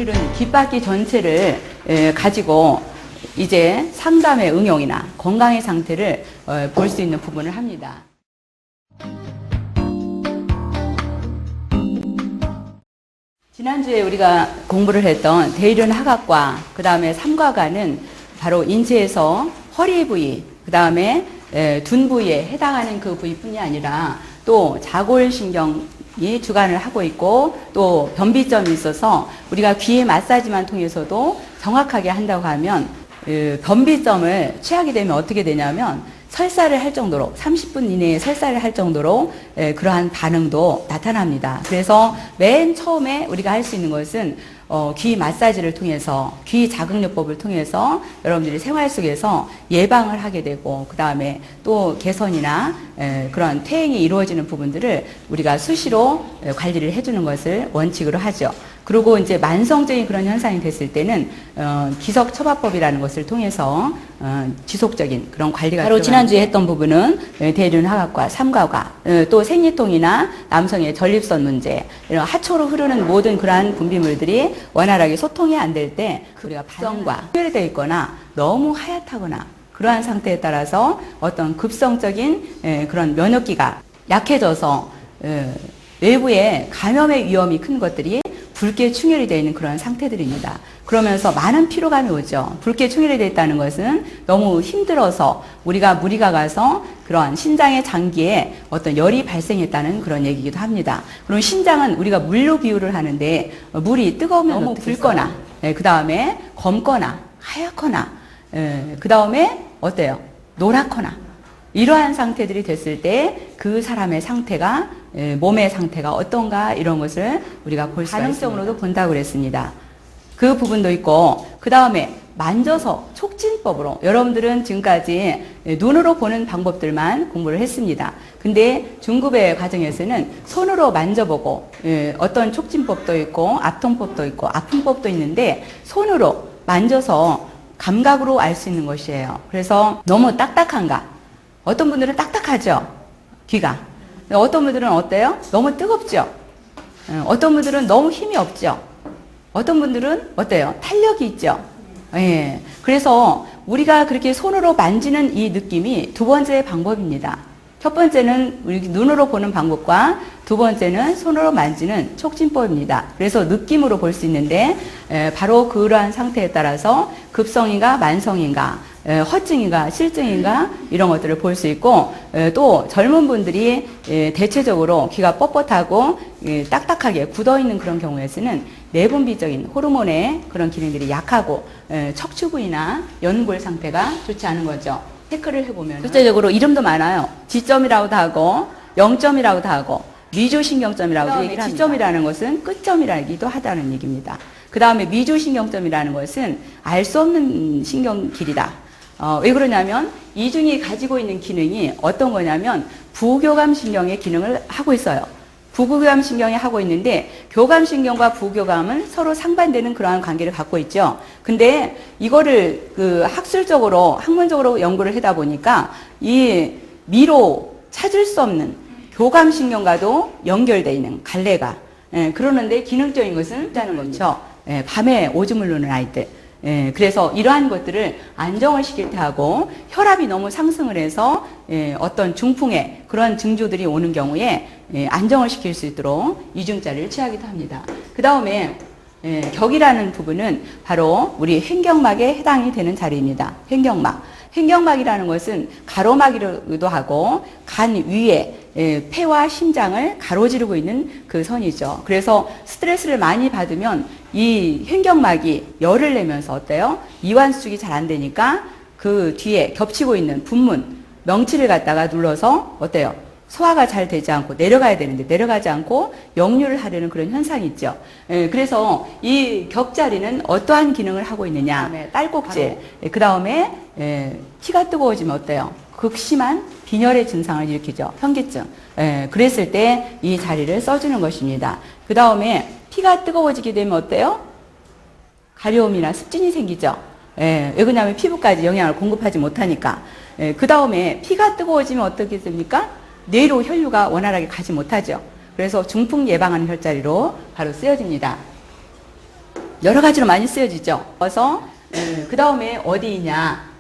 오늘은 귓바퀴 전체를 가지고 이제 상담의 응용이나 건강의 상태를 볼 수 있는 부분을 합니다. 지난주에 우리가 공부를 했던 대이륜 하각과 그 다음에 삼과가는 바로 인체에서 허리 부위, 그 다음에 둔 부위에 해당하는 그 부위뿐이 아니라 또 자골신경이 주관을 하고 있고 또 변비점이 있어서 우리가 귀 마사지만 통해서도 정확하게 한다고 하면 변비점을 취하게 되면 어떻게 되냐면 설사를 할 정도로 30분 이내에 설사를 할 정도로 그러한 반응도 나타납니다. 그래서 맨 처음에 우리가 할 수 있는 것은 귀 마사지를 통해서 귀 자극요법을 통해서 여러분들이 생활 속에서 예방을 하게 되고 그 다음에 또 개선이나 그런 퇴행이 이루어지는 부분들을 우리가 수시로 관리를 해주는 것을 원칙으로 하죠. 그리고 이제 만성적인 그런 현상이 됐을 때는 기석처방법이라는 것을 통해서 지속적인 그런 관리가 바로 지난주에 했던 부분은 대이륜 하각과 삼과가 또 생리통이나 남성의 전립선 문제 이런 하초로 흐르는 모든 그러한 분비물들이 원활하게 소통이 안 될 때 우리가 반성과 흡혈되어 있거나 너무 하얗다거나 그러한 상태에 따라서 어떤 급성적인 그런 면역기가 약해져서 외부에 감염의 위험이 큰 것들이 붉게 충혈이 되어 있는 그런 상태들입니다. 그러면서 많은 피로감이 오죠. 붉게 충혈이 되어 있다는 것은 너무 힘들어서 우리가 무리가 가서 그러한 신장의 장기에 어떤 열이 발생했다는 그런 얘기이기도 합니다. 그럼 신장은 우리가 물로 비유를 하는데 물이 뜨거우면 너무 붉거나 그 다음에 검거나 하얗거나 그 다음에 어때요? 노랗거나 이러한 상태들이 됐을 때 그 사람의 상태가 몸의 상태가 어떤가 이런 것을 우리가 볼 수가 있습니다. 반응성으로도 본다고 그랬습니다. 그 부분도 있고 그 다음에 만져서 촉진법으로 여러분들은 지금까지 눈으로 보는 방법들만 공부를 했습니다. 근데 중급의 과정에서는 손으로 만져보고 어떤 촉진법도 있고 압통법도 있고 아픈법도 있는데 손으로 만져서 감각으로 알 수 있는 것이에요. 그래서 너무 딱딱한가? 어떤 분들은 딱딱하죠? 귀가. 어떤 분들은 어때요? 너무 뜨겁죠? 어떤 분들은 너무 힘이 없죠? 어떤 분들은 어때요? 탄력이 있죠? 예. 그래서 우리가 그렇게 손으로 만지는 이 느낌이 두 번째 방법입니다. 첫 번째는 우리 눈으로 보는 방법과 두 번째는 손으로 만지는 촉진법입니다. 그래서 느낌으로 볼 수 있는데 바로 그러한 상태에 따라서 급성인가 만성인가 허증인가 실증인가 이런 것들을 볼 수 있고 또 젊은 분들이 대체적으로 귀가 뻣뻣하고 딱딱하게 굳어있는 그런 경우에서는 내분비적인 호르몬의 그런 기능들이 약하고 척추 부위나 연골 상태가 좋지 않은 거죠. 체크를 해보면 실제적으로 이름도 많아요. 지점이라고도 하고 0점이라고도 하고 미주신경점이라고도 얘기를 합니다. 지점이라는 것은 끝점이라기도 하다는 얘기입니다. 그 다음에 미주신경점이라는 것은 알 수 없는 신경길이다. 왜 그러냐면 이중이 가지고 있는 기능이 어떤 거냐면 부교감신경의 기능을 하고 있어요. 부교감신경이 하고 있는데 교감신경과 부교감은 서로 상반되는 그러한 관계를 갖고 있죠. 근데 이거를 학술적으로 학문적으로 연구를 하다 보니까 이 미로 찾을 수 없는 교감신경과도 연결되어 있는 갈래가 그러는데 기능적인 것은 있다는 거죠. 밤에 오줌을 누는 아이들. 그래서 이러한 것들을 안정을 시킬 때 하고 혈압이 너무 상승을 해서 어떤 중풍의 그런 증조들이 오는 경우에 안정을 시킬 수 있도록 이중자를 취하기도 합니다. 그 다음에 격이라는 부분은 바로 우리 횡격막에 해당이 되는 자리입니다. 횡격막. 횡격막이라는 것은 가로막이기도 하고 간 위에 폐와 심장을 가로지르고 있는 그 선이죠. 그래서 스트레스를 많이 받으면 이 횡격막이 열을 내면서 어때요? 이완수축이 잘 안 되니까 그 뒤에 겹치고 있는 분문, 명치를 갖다가 눌러서 어때요? 소화가 잘 되지 않고 내려가야 되는데 내려가지 않고 역류를 하려는 그런 현상이 있죠. 그래서 이 격자리는 어떠한 기능을 하고 있느냐. 딸꾹질, 그 다음에 피가 뜨거워지면 어때요? 극심한 빈혈의 증상을 일으키죠. 현기증. 그랬을 때 이 자리를 써주는 것입니다. 그 다음에 피가 뜨거워지게 되면 어때요? 가려움이나 습진이 생기죠. 왜 그러냐면 피부까지 영양을 공급하지 못하니까. 그 다음에 피가 뜨거워지면 어떻게 됩니까? 뇌로 혈류가 원활하게 가지 못하죠. 그래서 중풍 예방하는 혈자리로 바로 쓰여집니다. 여러 가지로 많이 쓰여지죠. 그래서 그 다음에 어디 있냐?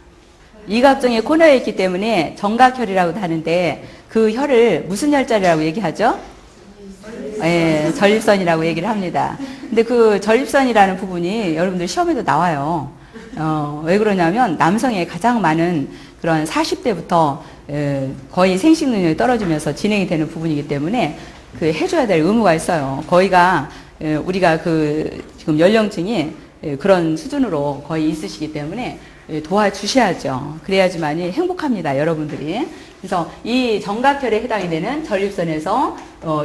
이갑종의 코너에 있기 때문에 정각혈이라고도 하는데 그 혈을 무슨 혈자리라고 얘기하죠? 예, 전립선이라고 얘기를 합니다. 근데 그 전립선이라는 부분이 여러분들 시험에도 나와요. 왜 그러냐면 남성의 가장 많은 그런 40대부터 거의 생식 능력이 떨어지면서 진행이 되는 부분이기 때문에 그 해줘야 될 의무가 있어요. 거의가 우리가 그 지금 연령층이 그런 수준으로 거의 있으시기 때문에 도와주셔야죠. 그래야지만이 행복합니다, 여러분들이. 그래서 이 정각혈에 해당이 되는 전립선에서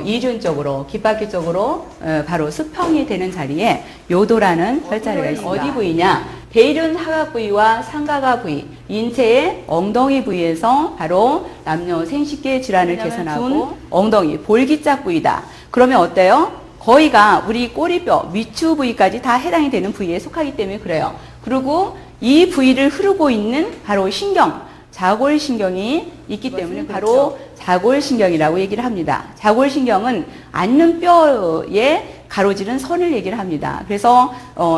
이륜 쪽으로, 귓바퀴 쪽으로 바로 수평이 되는 자리에 요도라는 혈자리가 있습니다. 어디 부위냐? 대륜 하각 부위와 상가가 부위, 인체의 엉덩이 부위에서 바로 남녀 생식계 질환을 개선하고 엉덩이, 볼기짝 부위다. 그러면 어때요? 거의가 우리 꼬리뼈, 위추 부위까지 다 해당이 되는 부위에 속하기 때문에 그래요. 그리고 이 부위를 흐르고 있는 바로 신경, 자골신경이 있기 때문에 바로 자골신경이라고 얘기를 합니다. 자골신경은 앉는 뼈에 가로지른 선을 얘기를 합니다. 그래서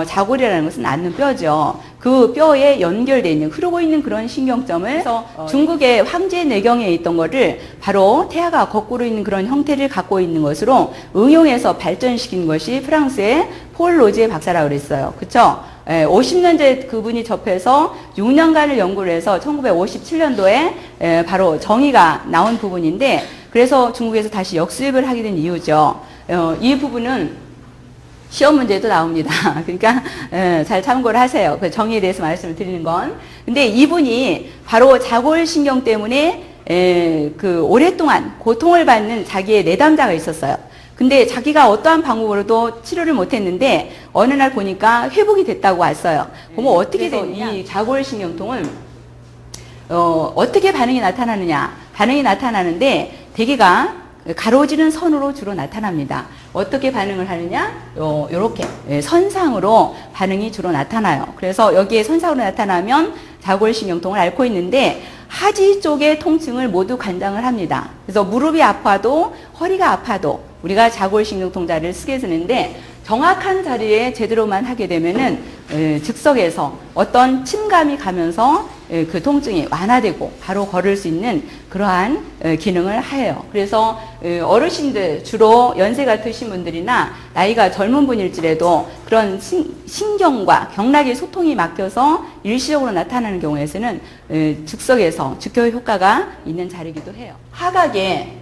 자골이라는 것은 앉는 뼈죠. 그 뼈에 연결되어 있는, 흐르고 있는 그런 신경점을 그래서 중국의 황제 내경에 있던 거를 바로 태아가 거꾸로 있는 그런 형태를 갖고 있는 것으로 응용해서 발전시킨 것이 프랑스의 폴 로지에 박사라고 그랬어요. 그쵸? 50년째 그분이 접해서 6년간을 연구를 해서 1957년도에 바로 정의가 나온 부분인데, 그래서 중국에서 다시 역수입을 하게 된 이유죠. 이 부분은 시험 문제도 나옵니다. 그러니까 잘 참고를 하세요. 그 정의에 대해서 말씀을 드리는 건. 근데 이분이 바로 자골신경 때문에 그 오랫동안 고통을 받는 자기의 내담자가 있었어요. 근데 자기가 어떠한 방법으로도 치료를 못했는데 어느 날 보니까 회복이 됐다고 왔어요. 그러면 어떻게 됐냐? 이 자골신경통은 어떻게 반응이 나타나느냐? 반응이 나타나는데 대개가 가로지른 선으로 주로 나타납니다. 어떻게 반응을 하느냐? 요렇게 선상으로 반응이 주로 나타나요. 그래서 여기에 선상으로 나타나면 자골신경통을 앓고 있는데 하지 쪽의 통증을 모두 관장을 합니다. 그래서 무릎이 아파도 허리가 아파도 우리가 자골신경통자를 쓰게 되는데 정확한 자리에 제대로만 하게 되면은 즉석에서 어떤 침감이 가면서 그 통증이 완화되고 바로 걸을 수 있는 그러한 기능을 해요. 그래서 어르신들, 주로 연세가 드신 분들이나 나이가 젊은 분일지라도 그런 신경과 경락의 소통이 막혀서 일시적으로 나타나는 경우에서는 즉석에서 즉효 효과가 있는 자리이기도 해요. 하각에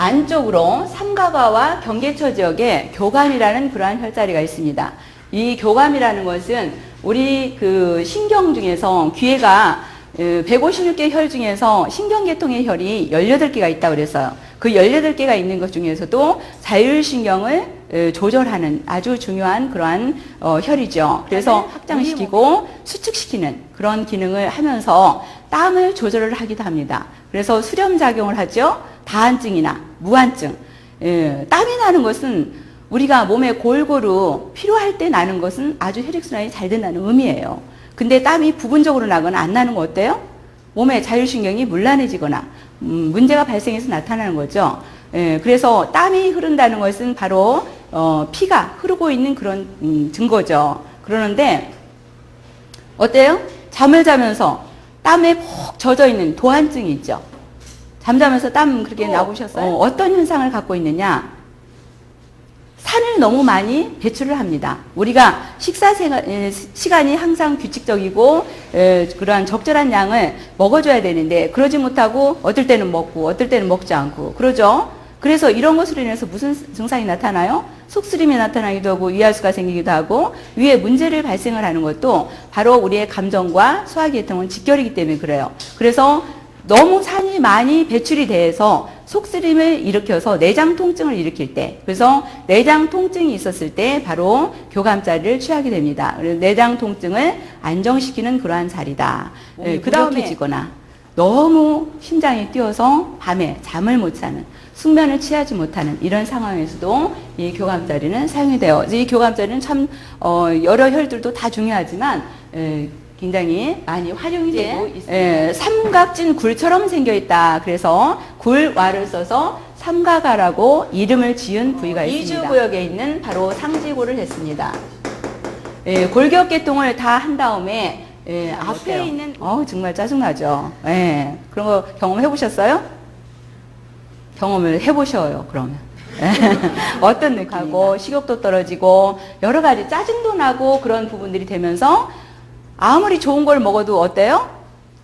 안쪽으로 삼가과와 경계처 지역에 교감이라는 그러한 혈자리가 있습니다. 이 교감이라는 것은 우리 그 신경 중에서 귀에가 156개 혈 중에서 신경계통의 혈이 18개가 있다고 그랬어요. 그 18개가 있는 것 중에서도 자율신경을 조절하는 아주 중요한 그러한 혈이죠. 그래서 확장시키고 수축시키는 그런 기능을 하면서 땀을 조절을 하기도 합니다. 그래서 수렴작용을 하죠. 다한증이나 무한증. 땀이 나는 것은 우리가 몸에 골고루 필요할 때 나는 것은 아주 혈액순환이 잘 된다는 의미예요. 근데 땀이 부분적으로 나거나 안 나는 거 어때요? 몸의 자율신경이 문란해지거나 문제가 발생해서 나타나는 거죠. 그래서 땀이 흐른다는 것은 바로 피가 흐르고 있는 그런 증거죠. 그러는데 어때요? 잠을 자면서 땀에 푹 젖어 있는 도한증이 있죠. 잠자면서 땀 그렇게 나보셨어요? 어떤 현상을 갖고 있느냐? 산을 너무 많이 배출을 합니다. 우리가 식사 시간이 항상 규칙적이고 그러한 적절한 양을 먹어줘야 되는데 그러지 못하고 어떨 때는 먹고 어떨 때는 먹지 않고 그러죠. 그래서 이런 것으로 인해서 무슨 증상이 나타나요? 속쓰림이 나타나기도 하고 위하수가 생기기도 하고 위에 문제를 발생을 하는 것도 바로 우리의 감정과 소화계통은 직결이기 때문에 그래요. 그래서 너무 산이 많이 배출이 돼서 속쓰림을 일으켜서 내장 통증을 일으킬 때, 그래서 내장 통증이 있었을 때 바로 교감자리를 취하게 됩니다. 그래서 내장 통증을 안정시키는 그러한 자리다. 그 다음에 지거나 너무 심장이 뛰어서 밤에 잠을 못 자는, 숙면을 취하지 못하는 이런 상황에서도 이 교감자리는 사용이 돼요. 이 교감자리는 참 여러 혈들도 다 중요하지만 굉장히 많이 활용이 되고 있습니다. 삼각진 굴처럼 생겨있다. 그래서 굴와를 써서 삼가가라고 이름을 지은 부위가 있습니다. 이주구역에 있는 바로 상지골을 했습니다. 골격계통을 다 한 다음에 앞에 있는 정말 짜증나죠. 그런 거 경험해 보셨어요? 경험을 해 보셔요. 그러면 어떤 느낌하고 식욕도 떨어지고 여러 가지 짜증도 나고 그런 부분들이 되면서 아무리 좋은 걸 먹어도 어때요?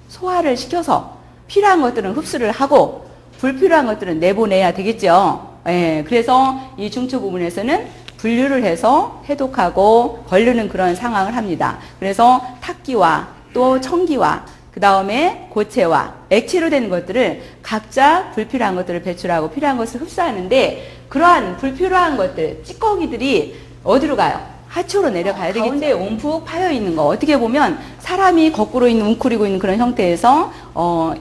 소화를 시켜서 필요한 것들은 흡수를 하고 불필요한 것들은 내보내야 되겠죠. 그래서 이 중추 부분에서는 분류를 해서 해독하고 걸르는 그런 상황을 합니다. 그래서 탁기와 또 청기와 그 다음에 고체와 액체로 되는 것들을 각자 불필요한 것들을 배출하고 필요한 것을 흡수하는데 그러한 불필요한 것들, 찌꺼기들이 어디로 가요? 하초로 내려가야 되겠죠. 가운데 움푹 파여 있는 거 어떻게 보면 사람이 거꾸로 있는 웅크리고 있는 그런 형태에서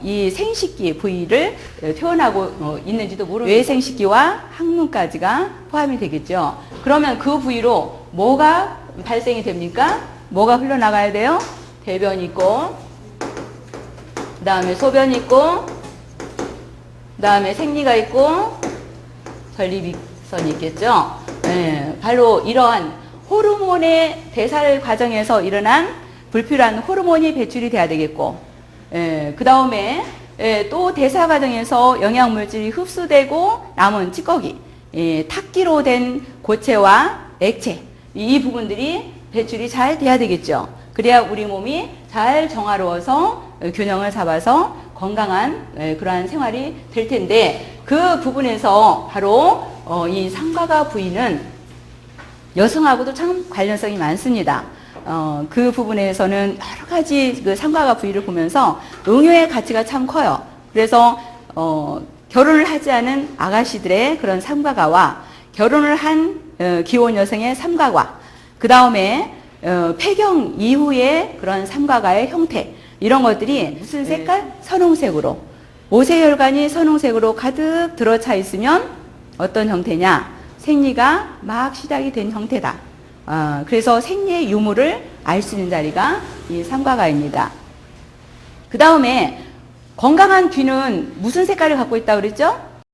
이 생식기 부위를 표현하고 있는지도 모르고 외생식기와 항문까지가 포함이 되겠죠. 그러면 그 부위로 뭐가 발생이 됩니까? 뭐가 흘러나가야 돼요? 대변 있고 그 다음에 소변 있고 그 다음에 생리가 있고 전립선이 있겠죠. 바로 이러한 호르몬의 배설 과정에서 일어난 불필요한 호르몬이 배출이 돼야 되겠고, 그 다음에 또 대사 과정에서 영양물질이 흡수되고 남은 찌꺼기, 탁기로 된 고체와 액체, 이 부분들이 배출이 잘 돼야 되겠죠. 그래야 우리 몸이 잘 정화로워서 균형을 잡아서 건강한 그러한 생활이 될 텐데 그 부분에서 바로 이 상과가 부위는 여성하고도 참 관련성이 많습니다. 그 부분에서는 여러 가지 그 상과가 부위를 보면서 응용의 가치가 참 커요. 그래서 결혼을 하지 않은 아가씨들의 그런 삼가가와 결혼을 한 기혼 여성의 삼가가, 그 다음에 폐경 이후의 그런 삼가가의 형태, 이런 것들이 무슨 색깔? 선홍색으로, 모세혈관이 선홍색으로 가득 들어차 있으면 어떤 형태냐? 생리가 막 시작이 된 형태다. 그래서 생리의 유무를 알 수 있는 자리가 이 삼과가입니다. 그 다음에 건강한 귀는 무슨 색깔을 갖고 있다고 그랬죠?